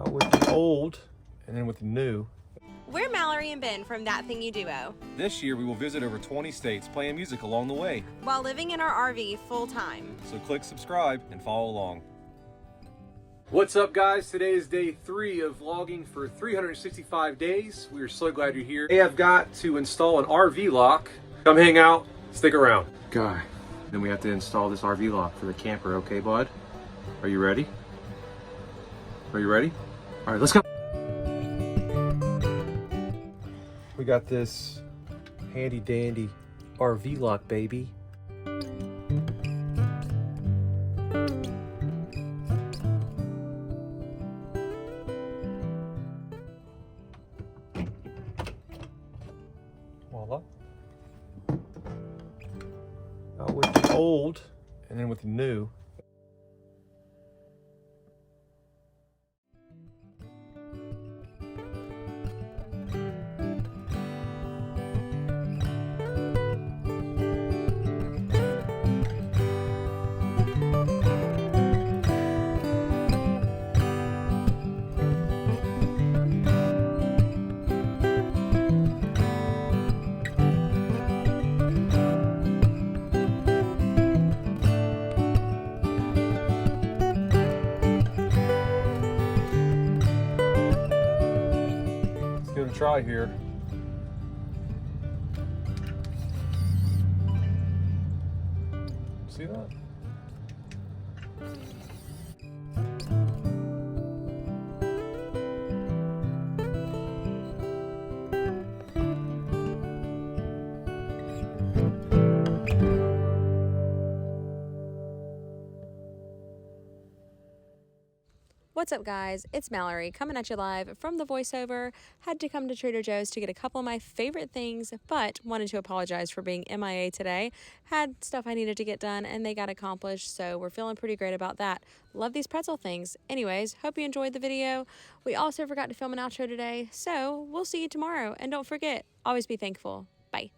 with the old and then with the new. We're Mallory and Ben from That Thing You Duo, This year we will visit over 20 states playing music along the way. while living in our RV full time. So click subscribe and follow along. What's up, guys? Today is day 3 of vlogging for 365 days. We are so glad you're here. Hey, I've got to install an RV lock. Come hang out, stick around. Guy, then we have to install this RV lock for the camper, okay, bud? Are you ready? Are you ready? All right, let's go. We got this handy dandy RV lock, baby. Voila. With the old and then with the new. Give it a try here. See that? What's up, guys? It's Mallory coming at you live from the voiceover. Had to come to Trader Joe's to get a couple of my favorite things, but wanted to apologize for being MIA today. Had stuff I needed to get done and they got accomplished, so we're feeling pretty great about that. Love these pretzel things. Anyways, hope you enjoyed the video. We also forgot to film an outro today, so we'll see you tomorrow. And don't forget, always be thankful. Bye.